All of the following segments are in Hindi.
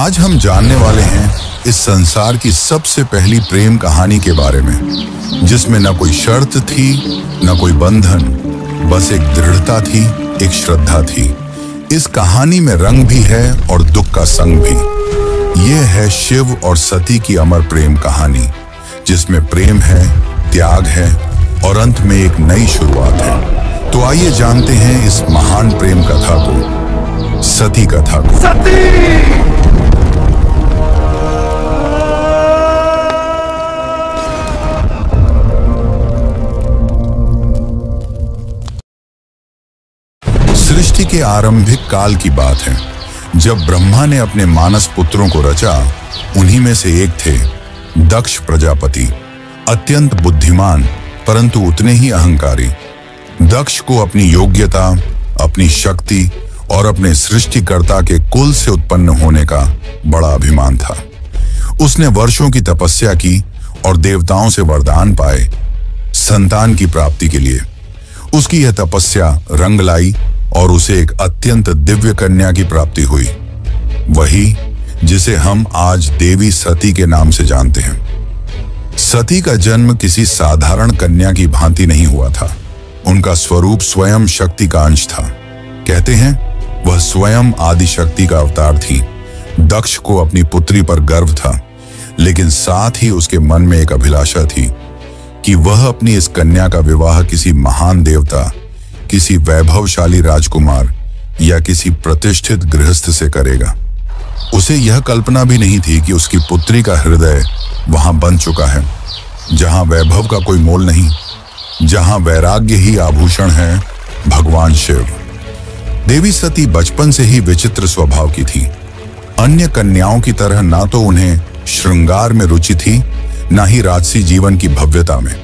आज हम जानने वाले हैं इस संसार की सबसे पहली प्रेम कहानी के बारे में, जिसमें न कोई शर्त थी, न कोई बंधन, बस एक दृढ़ता थी, एक श्रद्धा थी। इस कहानी में रंग भी है और दुख का संग भी। ये है शिव और सती की अमर प्रेम कहानी, जिसमें प्रेम है, त्याग है और अंत में एक नई शुरुआत है। तो आइए जानते हैं इस महान प्रेम कथा को, सती कथा को। सती! सृष्टि के आरंभिक काल की बात है, जब ब्रह्मा ने अपने मानस पुत्रों को रचा। उन्हीं में से एक थे दक्ष प्रजापति, अत्यंत बुद्धिमान परंतु उतने ही अहंकारी। दक्ष को अपनी योग्यता, अपनी शक्ति और अपने सृष्टिकर्ता के कुल से उत्पन्न होने का बड़ा अभिमान था। उसने वर्षों की तपस्या की और देवताओं से वरदान पाए संतान की प्राप्ति के लिए। उसकी यह तपस्या रंग लाई और उसे एक अत्यंत दिव्य कन्या की प्राप्ति हुई, वही जिसे हम आज देवी सती के नाम से जानते हैं। सती का जन्म किसी साधारण कन्या की भांति नहीं हुआ था। उनका स्वरूप स्वयं शक्ति का अंश था। कहते हैं वह स्वयं आदि शक्ति का अवतार थी। दक्ष को अपनी पुत्री पर गर्व था, लेकिन साथ ही उसके मन में एक अभिलाषा थी कि वह अपनी इस कन्या का विवाह किसी महान देवता, किसी वैभवशाली राजकुमार या किसी प्रतिष्ठित गृहस्थ से करेगा। उसे यह कल्पना भी नहीं थी कि उसकी पुत्री का हृदय वहां बन चुका है, जहां वैभव का कोई मोल नहीं, जहां वैराग्य ही आभूषण है, भगवान शिव। देवी सती बचपन से ही विचित्र स्वभाव की थी। अन्य कन्याओं की तरह ना तो उन्हें श्रृंगार में रुचि थी, ना ही राजसी जीवन की भव्यता में।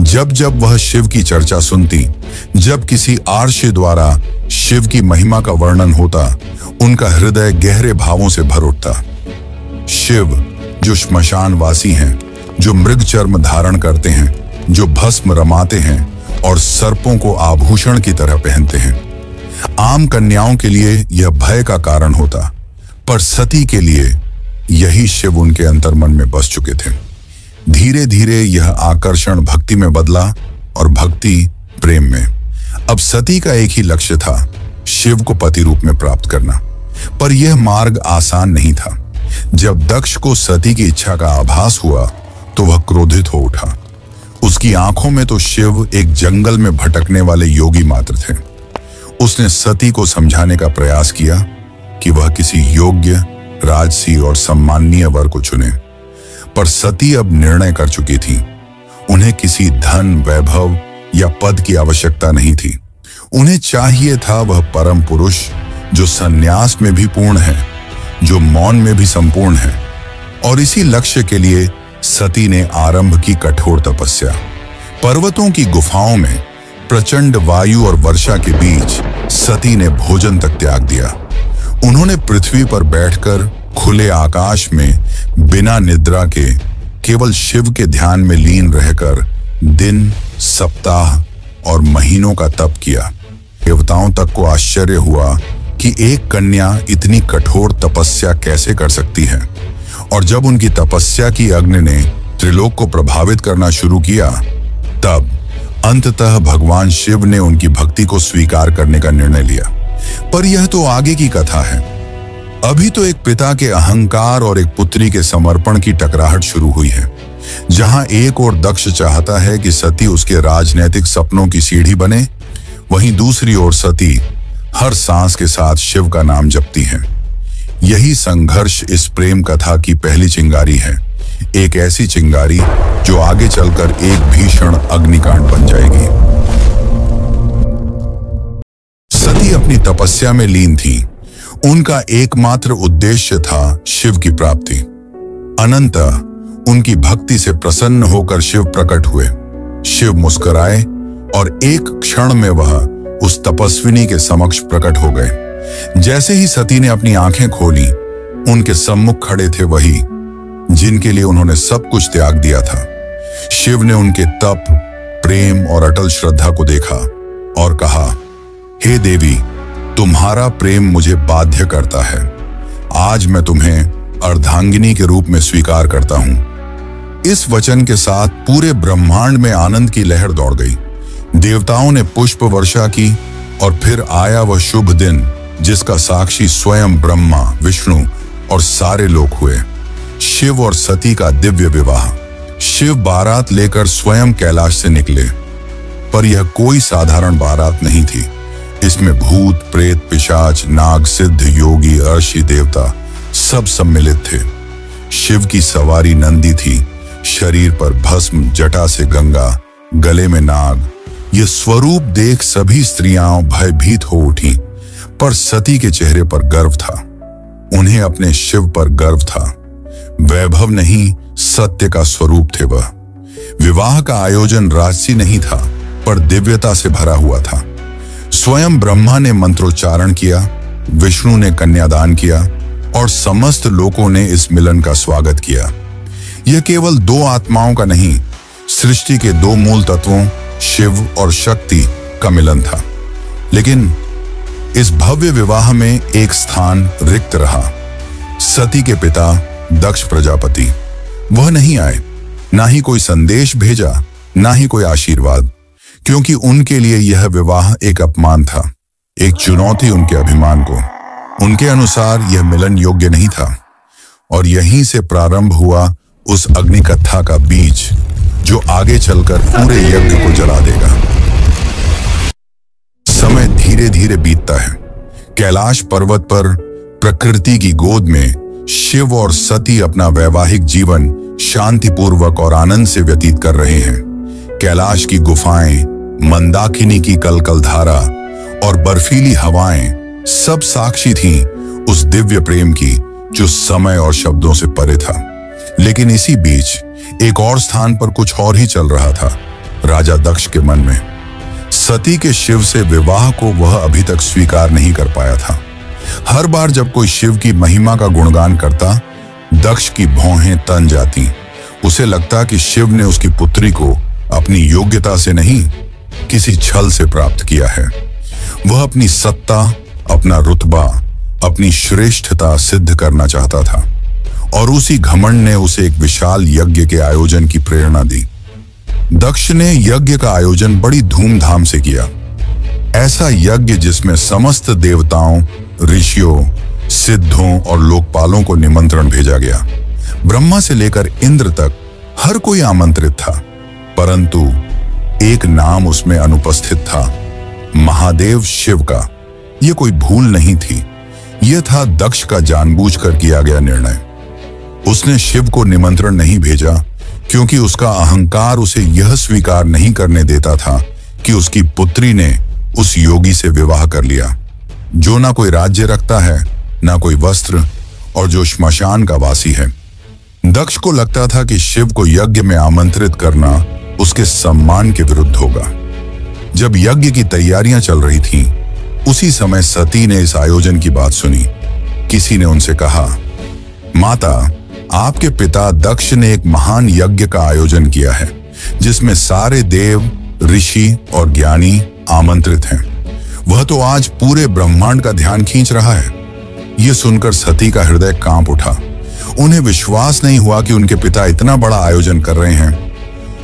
जब जब वह शिव की चर्चा सुनती, जब किसी आर्षि द्वारा शिव की महिमा का वर्णन होता, उनका हृदय गहरे भावों से भर उठता। शिव जो श्मशानवासी हैं, जो मृग चर्म धारण करते हैं, जो भस्म रमाते हैं और सर्पों को आभूषण की तरह पहनते हैं। आम कन्याओं के लिए यह भय का कारण होता, पर सती के लिए यही शिव उनके अंतर्मन में बस चुके थे। धीरे धीरे यह आकर्षण भक्ति में बदला और भक्ति प्रेम में। अब सती का एक ही लक्ष्य था, शिव को पति रूप में प्राप्त करना। पर यह मार्ग आसान नहीं था। जब दक्ष को सती की इच्छा का आभास हुआ तो वह क्रोधित हो उठा। उसकी आंखों में तो शिव एक जंगल में भटकने वाले योगी मात्र थे। उसने सती को समझाने का प्रयास किया कि वह किसी योग्य, राजसी और सम्माननीय वर को चुने, पर सती अब निर्णय कर चुकी थी। उन्हें किसी धन, वैभव या पद की आवश्यकता नहीं थी। उन्हें चाहिए था वह परम पुरुष जो संन्यास में भी पूर्ण है, जो मौन में भी संपूर्ण है। और इसी लक्ष्य के लिए सती ने आरंभ की कठोर तपस्या। पर्वतों की गुफाओं में प्रचंड वायु और वर्षा के बीच सती ने भोजन तक त्याग दिया। उन्होंने पृथ्वी पर बैठकर खुले आकाश में बिना निद्रा के केवल शिव के ध्यान में लीन रहकर दिन, सप्ताह और महीनों का तप किया। देवताओं तक को आश्चर्य हुआ कि एक कन्या इतनी कठोर तपस्या कैसे कर सकती है। और जब उनकी तपस्या की अग्नि ने त्रिलोक को प्रभावित करना शुरू किया, तब अंततः भगवान शिव ने उनकी भक्ति को स्वीकार करने का निर्णय लिया। पर यह तो आगे की कथा है। अभी तो एक पिता के अहंकार और एक पुत्री के समर्पण की टकराहट शुरू हुई है। जहां एक और दक्ष चाहता है कि सती उसके राजनैतिक सपनों की सीढ़ी बने, वहीं दूसरी ओर सती हर सांस के साथ शिव का नाम जपती है। यही संघर्ष इस प्रेम कथा की पहली चिंगारी है, एक ऐसी चिंगारी जो आगे चलकर एक भीषण अग्निकांड बन जाएगी। सती अपनी तपस्या में लीन थी। उनका एकमात्र उद्देश्य था शिव की प्राप्ति। अनंतः उनकी भक्ति से प्रसन्न होकर शिव प्रकट हुए। शिव मुस्कुराए और एक क्षण में वह उस तपस्विनी के समक्ष प्रकट हो गए। जैसे ही सती ने अपनी आंखें खोली, उनके सम्मुख खड़े थे वही जिनके लिए उन्होंने सब कुछ त्याग दिया था। शिव ने उनके तप, प्रेम और अटल श्रद्धा को देखा और कहा, हे देवी, तुम्हारा प्रेम मुझे बाध्य करता है। आज मैं तुम्हें अर्धांगिनी के रूप में स्वीकार करता हूं। इस वचन के साथ पूरे ब्रह्मांड में आनंद की लहर दौड़ गई। देवताओं ने पुष्प वर्षा की और फिर आया वह शुभ दिन जिसका साक्षी स्वयं ब्रह्मा, विष्णु और सारे लोग हुए। शिव और सती का दिव्य विवाह। शिव बारात लेकर स्वयं कैलाश से निकले, पर यह कोई साधारण बारात नहीं थी। इसमें भूत, प्रेत, पिशाच, नाग, सिद्ध, योगी, अर्षि, देवता सब सम्मिलित थे। शिव की सवारी नंदी थी, शरीर पर भस्म, जटा से गंगा, गले में नाग। यह स्वरूप देख सभी स्त्रियां भयभीत हो उठी, पर सती के चेहरे पर गर्व था। उन्हें अपने शिव पर गर्व था। वैभव नहीं, सत्य का स्वरूप थे वह। विवाह का आयोजन राजसी नहीं था, पर दिव्यता से भरा हुआ था। स्वयं ब्रह्मा ने मंत्रोच्चारण किया, विष्णु ने कन्यादान किया और समस्त लोगों ने इस मिलन का स्वागत किया। यह केवल दो आत्माओं का नहीं, सृष्टि के दो मूल तत्वों शिव और शक्ति का मिलन था। लेकिन इस भव्य विवाह में एक स्थान रिक्त रहा। सती के पिता दक्ष प्रजापति, वह नहीं आए, ना ही कोई संदेश भेजा, ना ही कोई आशीर्वाद, क्योंकि उनके लिए यह विवाह एक अपमान था, एक चुनौती उनके अभिमान को। उनके अनुसार यह मिलन योग्य नहीं था। और यहीं से प्रारंभ हुआ उस अग्नि कथा का बीज जो आगे चलकर पूरे यज्ञ को जला देगा। समय धीरे धीरे बीतता है। कैलाश पर्वत पर प्रकृति की गोद में शिव और सती अपना वैवाहिक जीवन शांतिपूर्वक और आनंद से व्यतीत कर रहे हैं। कैलाश की गुफाएं, मंदाकिनी की कलकल धारा और बर्फीली हवाएं सब साक्षी थीं उस दिव्य प्रेम की जो समय और शब्दों से परे था। लेकिन इसी बीच एक और स्थान पर कुछ और ही चल रहा था, राजा दक्ष के मन में। सती के शिव से विवाह को वह अभी तक स्वीकार नहीं कर पाया था। हर बार जब कोई शिव की महिमा का गुणगान करता, दक्ष की भौहें तन जाती। उसे लगता कि शिव ने उसकी पुत्री को अपनी योग्यता से नहीं, किसी छल से प्राप्त किया है। वह अपनी सत्ता, अपना रुतबा, अपनी श्रेष्ठता सिद्ध करना चाहता था और उसी घमंड ने उसे एक विशाल यज्ञ के आयोजन की प्रेरणा दी। दक्ष ने यज्ञ का आयोजन बड़ी धूमधाम से किया। ऐसा यज्ञ जिसमें समस्त देवताओं, ऋषियों, सिद्धों और लोकपालों को निमंत्रण भेजा गया। ब्रह्मा से लेकर इंद्र तक हर कोई आमंत्रित था, परंतु एक नाम उसमें अनुपस्थित था, महादेव शिव का। यह कोई भूल नहीं थी, यह था दक्ष का जानबूझकर किया गया निर्णय। उसने शिव को निमंत्रण नहीं भेजा क्योंकि उसका अहंकार उसे यह स्वीकार नहीं करने देता था कि उसकी पुत्री ने उस योगी से विवाह कर लिया, जो ना कोई राज्य रखता है, ना कोई वस्त्र, और जो श्मशान का वासी है। दक्ष को लगता था कि शिव को यज्ञ में आमंत्रित करना उसके सम्मान के विरुद्ध होगा। जब यज्ञ की तैयारियां चल रही थीं, उसी समय सती ने इस आयोजन की बात सुनी। किसी ने उनसे कहा, माता, आपके पिता दक्ष ने एक महान यज्ञ का आयोजन किया है जिसमें सारे देव, ऋषि और ज्ञानी आमंत्रित हैं। वह तो आज पूरे ब्रह्मांड का ध्यान खींच रहा है। यह सुनकर सती का हृदय कांप उठा। उन्हें विश्वास नहीं हुआ कि उनके पिता इतना बड़ा आयोजन कर रहे हैं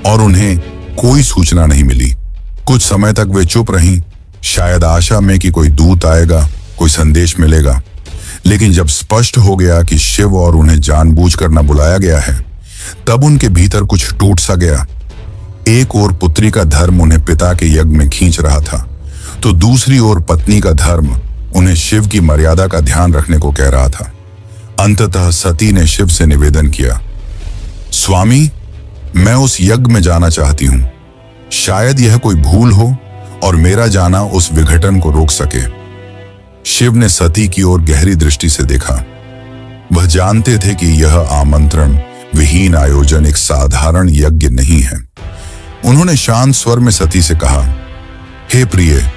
और उन्हें कोई सूचना नहीं मिली। कुछ समय तक वे चुप रहीं, शायद आशा में कि कोई दूत आएगा, कोई संदेश मिलेगा। लेकिन जब स्पष्ट हो गया कि शिव और उन्हें जानबूझकर न बुलाया गया है, तब उनके भीतर कुछ टूट सा गया। एक ओर पुत्री का धर्म उन्हें पिता के यज्ञ में खींच रहा था, तो दूसरी ओर पत्नी का धर्म उन्हें शिव की मर्यादा का ध्यान रखने को कह रहा था। अंततः सती ने शिव से निवेदन किया, स्वामी, मैं उस यज्ञ में जाना चाहती हूं। शायद यह कोई भूल हो और मेरा जाना उस विघटन को रोक सके। शिव ने सती की ओर गहरी दृष्टि से देखा। वह जानते थे कि यह आमंत्रण विहीन आयोजन एक साधारण यज्ञ नहीं है। उन्होंने शांत स्वर में सती से कहा, हे प्रिय,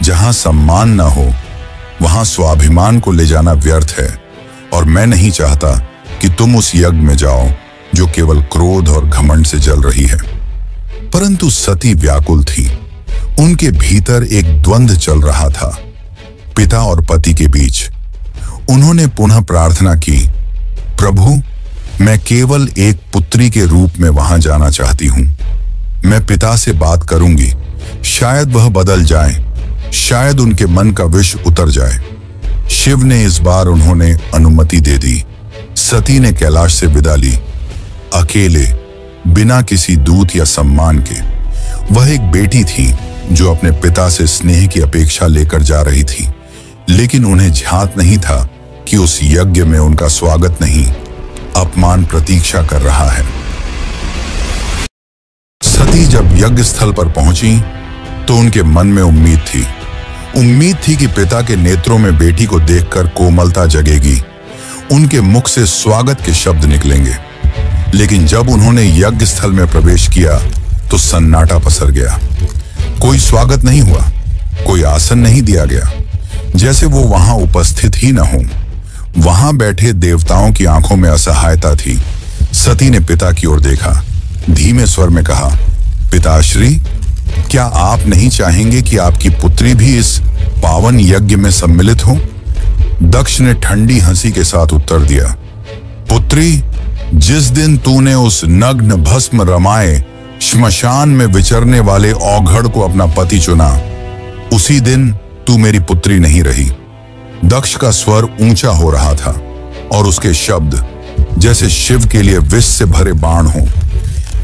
जहां सम्मान न हो वहां स्वाभिमान को ले जाना व्यर्थ है और मैं नहीं चाहता कि तुम उस यज्ञ में जाओ जो केवल क्रोध और घमंड से जल रही है। परंतु सती व्याकुल थी। उनके भीतर एक द्वंद्व चल रहा था, पिता और पति के बीच। उन्होंने पुनः प्रार्थना की, प्रभु, मैं केवल एक पुत्री के रूप में वहां जाना चाहती हूं। मैं पिता से बात करूंगी, शायद वह बदल जाए, शायद उनके मन का विष उतर जाए। शिव ने इस बार उन्होंने अनुमति दे दी। सती ने कैलाश से विदा ली, अकेले, बिना किसी दूत या सम्मान के। वह एक बेटी थी जो अपने पिता से स्नेह की अपेक्षा लेकर जा रही थी, लेकिन उन्हें ध्यात नहीं था कि उस यज्ञ में उनका स्वागत नहीं, अपमान प्रतीक्षा कर रहा है। सती जब यज्ञ स्थल पर पहुंची तो उनके मन में उम्मीद थी कि पिता के नेत्रों में बेटी को देखकर कोमलता जगेगी, उनके मुख से स्वागत के शब्द निकलेंगे। लेकिन जब उन्होंने यज्ञ स्थल में प्रवेश किया तो सन्नाटा पसर गया। कोई स्वागत नहीं हुआ, कोई आसन नहीं दिया गया, जैसे वो वहां उपस्थित ही न हो। वहां बैठे देवताओं की आंखों में असहायता थी। सती ने पिता की ओर देखा, धीमे स्वर में कहा, पिताश्री, क्या आप नहीं चाहेंगे कि आपकी पुत्री भी इस पावन यज्ञ में सम्मिलित हो? दक्ष ने ठंडी हंसी के साथ उत्तर दिया, पुत्री, जिस दिन तूने उस नग्न भस्म रमाए श्मशान में विचरने वाले औघड़ को अपना पति चुना, उसी दिन तू मेरी पुत्री नहीं रही। दक्ष का स्वर ऊंचा हो रहा था और उसके शब्द जैसे शिव के लिए विष से भरे बाण हो।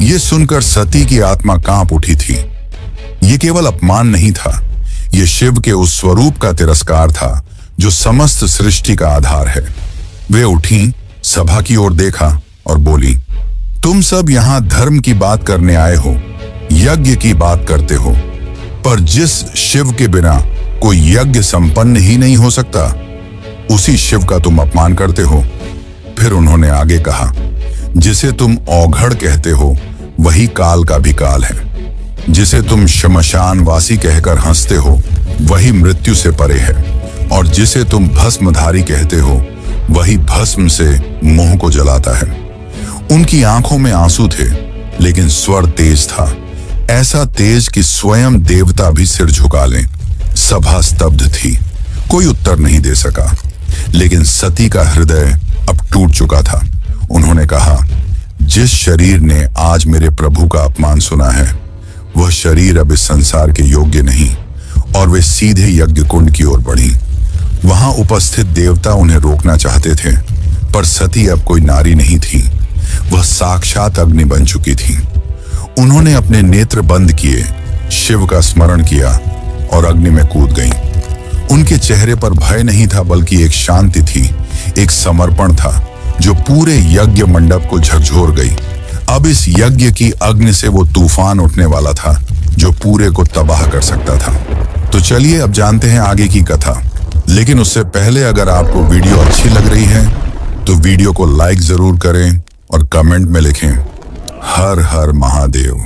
यह सुनकर सती की आत्मा कांप उठी थी। यह केवल अपमान नहीं था, यह शिव के उस स्वरूप का तिरस्कार था जो समस्त सृष्टि का आधार है। वे उठी, सभा की ओर देखा और बोली, तुम सब यहां धर्म की बात करने आए हो, यज्ञ की बात करते हो, पर जिस शिव के बिना कोई यज्ञ संपन्न ही नहीं हो सकता, उसी शिव का तुम अपमान करते हो। फिर उन्होंने आगे कहा, जिसे तुम औघड़ कहते हो वही काल का भी काल है, जिसे तुम श्मशानवासी कहकर हंसते हो वही मृत्यु से परे है, और जिसे तुम भस्मधारी कहते हो वही भस्म से मोह को जलाता है। उनकी आंखों में आंसू थे, लेकिन स्वर तेज था, ऐसा तेज कि स्वयं देवता भी सिर झुका लें। सभा स्तब्ध थी, कोई उत्तर नहीं दे सका, लेकिन सती का हृदय अब टूट चुका था। उन्होंने कहा, जिस शरीर ने आज मेरे प्रभु का अपमान सुना है, वह शरीर अब इस संसार के योग्य नहीं। और वे सीधे यज्ञ कुंड की ओर बढ़ी। वहां उपस्थित देवता उन्हें रोकना चाहते थे, पर सती अब कोई नारी नहीं थी, वह साक्षात अग्नि बन चुकी थी। उन्होंने अपने नेत्र बंद किए, शिव का स्मरण किया और अग्नि में कूद गईं। उनके चेहरे पर भय नहीं था, बल्कि एक शांति थी, एक समर्पण था जो पूरे यज्ञ मंडप को झकझोर गई। अब इस यज्ञ की अग्नि से वो तूफान उठने वाला था जो पूरे को तबाह कर सकता था। तो चलिए अब जानते हैं आगे की कथा। लेकिन उससे पहले अगर आपको वीडियो अच्छी लग रही है तो वीडियो को लाइक जरूर करें और कमेंट में लिखें, हर हर महादेव।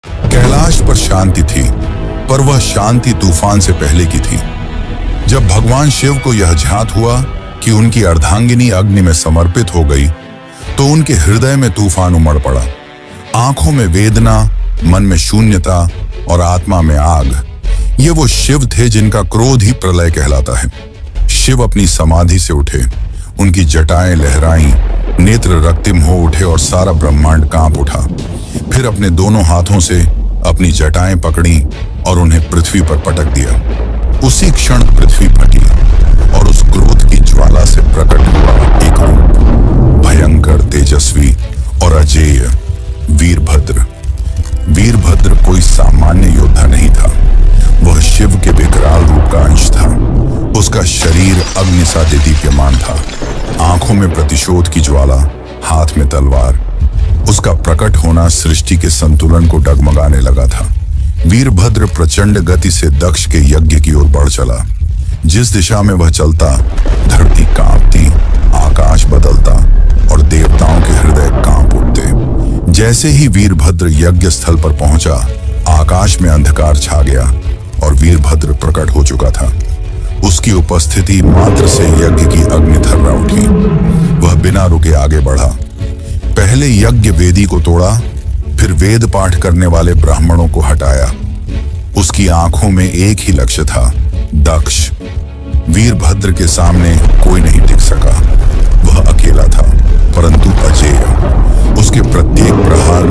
कैलाश पर शांति थी, पर वह शांति तूफान से पहले की थी। जब भगवान शिव को यह ज्ञात हुआ कि उनकी अर्धांगिनी अग्नि में समर्पित हो गई, तो उनके हृदय में तूफान उमड़ पड़ा। आंखों में वेदना, मन में शून्यता और आत्मा में आग। ये वो शिव थे जिनका क्रोध ही प्रलय कहलाता है। शिव अपनी समाधि से उठे, उनकी जटाएं लहराईं, नेत्र रक्तिम हो उठे और सारा ब्रह्मांड कांप उठा। फिर अपने दोनों हाथों से अपनी जटाएं पकड़ी और उन्हें पृथ्वी पर पटक दिया। उसी क्षण पृथ्वी फटी और उस क्रोध की ज्वाला से प्रकट हुआ एक रूप, भयंकर, तेजस्वी और अजेय, वीरभद्र। वीरभद्र कोई सामान्य योद्धा नहीं था, वह शिव के विकराल रूप का अंश था। उसका शरीर अग्नि सा दीप्यमान था, आंखों में प्रतिशोध की ज्वाला, हाथ में तलवार। उसका प्रकट होना सृष्टि के संतुलन को डगमगाने लगा था। वीरभद्र प्रचंड गति से दक्ष के यज्ञ की ओर बढ़ चला। जिस दिशा में वह चलता, धरती कांपती, आकाश बदलता और देवताओं के हृदय कांप उठते। जैसे ही वीरभद्र यज्ञ स्थल पर पहुंचा, आकाश में अंधकार छा गया और वीरभद्र प्रकट हो चुका था। उसकी उपस्थिति मात्र से यज्ञ की अग्नि थर्रा उठी। वह बिना रुके आगे बढ़ा। पहले यज्ञ वेदी को तोड़ा, फिर वेद पाठ करने वाले ब्राह्मणों को हटाया। उसकी आंखों में एक ही लक्ष्य था, दक्ष। वीरभद्र के सामने कोई नहीं टिक सका।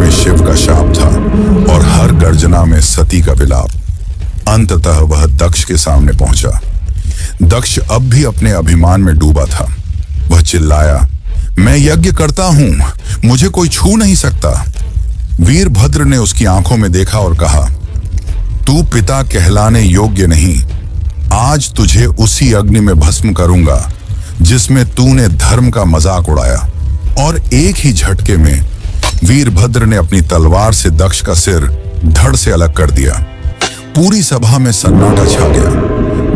में शिव का शाप था और हर गर्जना में सती का विलाप। अंततः वह दक्ष के सामने पहुंचा। दक्ष अब भी अपने अभिमान में डूबा था। वह चिल्लाया, मैं यज्ञ करता हूं, मुझे कोई छू नहीं सकता। वीरभद्र ने उसकी आंखों में देखा और कहा, तू पिता कहलाने योग्य नहीं। आज तुझे उसी अग्नि में भस्म करूंगा जिसमें तूने धर्म का मजाक उड़ाया। और एक ही झटके में वीरभद्र ने अपनी तलवार से दक्ष का सिर धड़ से अलग कर दिया। पूरी सभा में सन्नाटा छा गया।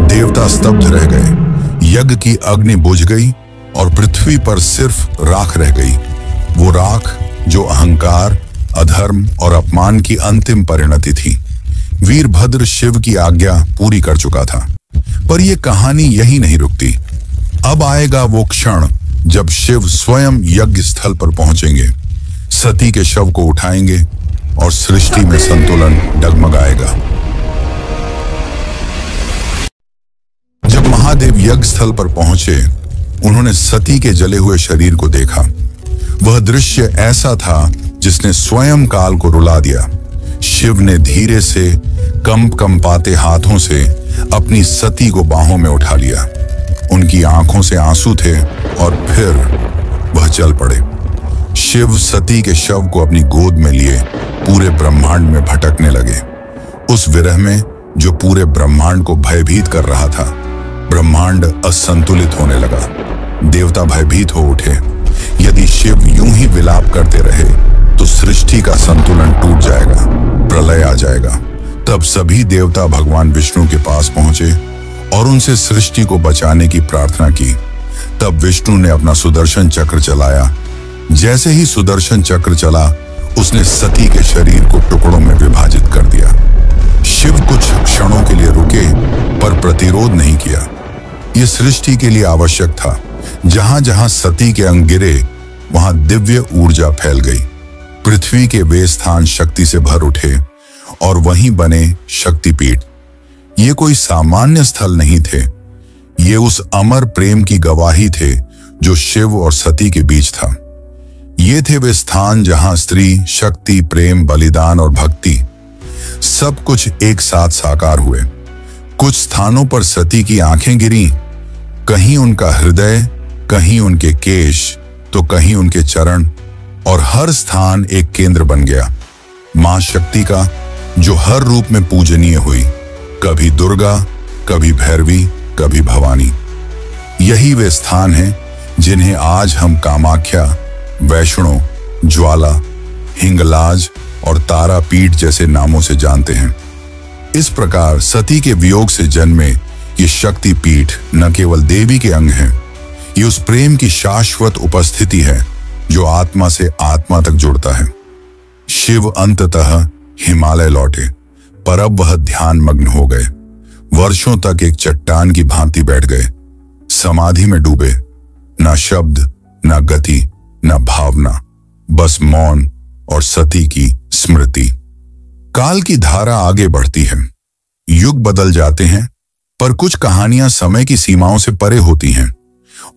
देवता स्तब्ध रह गए। यज्ञ की अग्नि बुझ गई और पृथ्वी पर सिर्फ राख रह गई। वो राख जो अहंकार, अधर्म और अपमान की अंतिम परिणति थी। वीरभद्र शिव की आज्ञा पूरी कर चुका था। पर यह कहानी यही नहीं रुकती। अब आएगा वो क्षण जब शिव स्वयं यज्ञ स्थल पर पहुंचेंगे, सती के शव को उठाएंगे और सृष्टि में संतुलन डगमगाएगा। जब महादेव यज्ञ स्थल पर पहुंचे, उन्होंने सती के जले हुए शरीर को देखा। वह दृश्य ऐसा था जिसने स्वयं काल को रुला दिया। शिव ने धीरे से कंपाते हाथों से अपनी सती को बाहों में उठा लिया। उनकी आंखों से आंसू थे और फिर वह चल पड़े। शिव सती के शव को अपनी गोद में लिए पूरे ब्रह्मांड में भटकने लगे। उस विरह में जो पूरे ब्रह्मांड को भयभीत कर रहा था, ब्रह्मांड असंतुलित होने लगा। देवता भयभीत हो उठे। यदि शिव यूं ही विलाप करते रहे तो सृष्टि का संतुलन टूट जाएगा, प्रलय आ जाएगा। तब सभी देवता भगवान विष्णु के पास पहुंचे और उनसे सृष्टि को बचाने की प्रार्थना की। तब विष्णु ने अपना सुदर्शन चक्र चलाया। जैसे ही सुदर्शन चक्र चला, उसने सती के शरीर को टुकड़ों में विभाजित कर दिया। शिव कुछ क्षणों के लिए रुके पर प्रतिरोध नहीं किया। यह सृष्टि के लिए आवश्यक था। जहां जहां सती के अंग गिरे, वहां दिव्य ऊर्जा फैल गई। पृथ्वी के वे स्थान शक्ति से भर उठे और वहीं बने शक्तिपीठ। ये कोई सामान्य स्थल नहीं थे। ये उस अमर प्रेम की गवाही थे जो शिव और सती के बीच था। ये थे वे स्थान जहां स्त्री, शक्ति, प्रेम, बलिदान और भक्ति सब कुछ एक साथ साकार हुए। कुछ स्थानों पर सती की आंखें गिरीं, कहीं उनका हृदय, कहीं उनके केश, तो कहीं उनके चरण, और हर स्थान एक केंद्र बन गया, मां शक्ति का, जो हर रूप में पूजनीय हुई। कभी दुर्गा, कभी भैरवी, कभी भवानी। यही वे स्थान हैं जिन्हें आज हम कामाख्या, वैष्णो, ज्वाला, हिंगलाज और तारापीठ जैसे नामों से जानते हैं। इस प्रकार सती के वियोग से जन्मे ये शक्तिपीठ न केवल देवी के अंग हैं, ये उस प्रेम की शाश्वत उपस्थिति है जो आत्मा से आत्मा तक जुड़ता है। शिव अंततः हिमालय लौटे, पर अब वह ध्यान मग्न हो गए। वर्षों तक एक चट्टान की भांति बैठ गए, समाधि में डूबे। ना शब्द, ना गति, ना भावना, बस मौन और सती की स्मृति। काल की धारा आगे बढ़ती है, युग बदल जाते हैं, पर कुछ कहानियां समय की सीमाओं से परे होती हैं,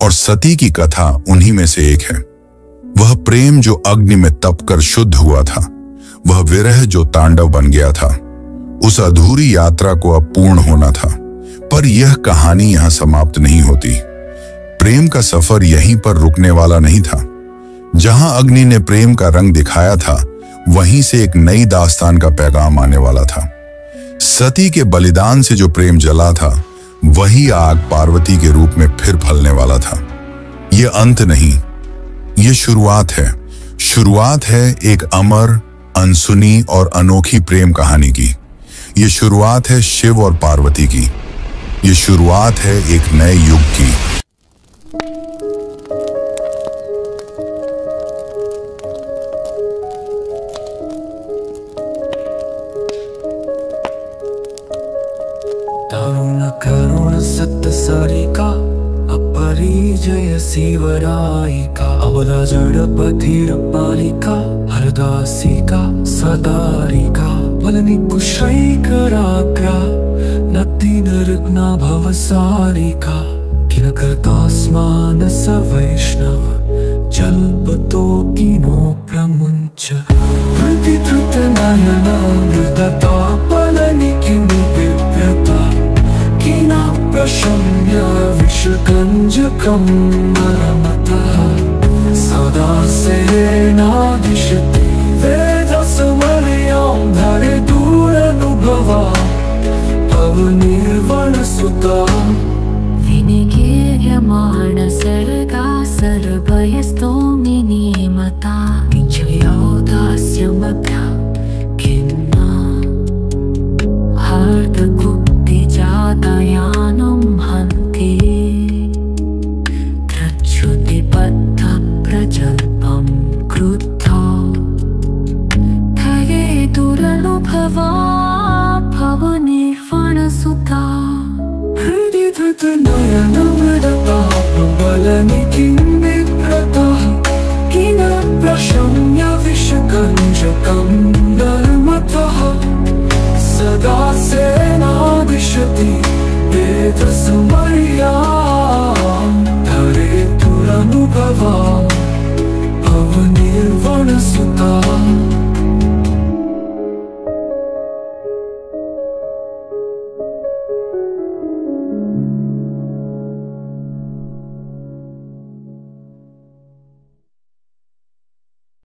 और सती की कथा उन्हीं में से एक है। वह प्रेम जो अग्नि में तपकर शुद्ध हुआ था, वह विरह जो तांडव बन गया था। उस अधूरी यात्रा को अब पूर्ण होना था। पर यह कहानी यहां समाप्त नहीं होती। प्रेम का सफर यहीं पर रुकने वाला नहीं था। जहां अग्नि ने प्रेम का रंग दिखाया था, वहीं से एक नई दास्तान का पैगाम आने वाला था। सती के बलिदान से जो प्रेम जला था, वही आग पार्वती के रूप में फिर फलने वाला था। यह अंत नहीं, यह शुरुआत है। शुरुआत है एक अमर, अनसुनी और अनोखी प्रेम कहानी की। यह शुरुआत है शिव और पार्वती की। यह शुरुआत है एक नए युग की। करुण सत्य सारिका अपरिजय शिवरायिका अबला जड़ पथिर पालिका हरदासिका सदारिका बलनि कुशैकराग्रा नति नृग्ना भवसारिका किन कर्तास्मान स वैष्णव जल्पतो किनो प्रमुञ्च सेनादिशति वेदसमर्यां धरे दूरनुभवा भवनिर्वणसुता विनिगीयमाण सर्गा सर्वयस्तोमिनीमता किञ्चयोदास्यमभ्या खिन्ना हार्दकुक्तिजातयानं हन्ति त्रच्छ्रुतिबद्धप्रजल्पं क्रुद्धा धरे दुरनुभवा भवनिर्वणसुता हृदि धृतनयनमृदता प्रबलनिधिं बिभ्रतः किल प्रशम्य विषकञ्जकं धर्मतः सदा सेनादिशति वेदसमर्यां धरे दुरनुभवा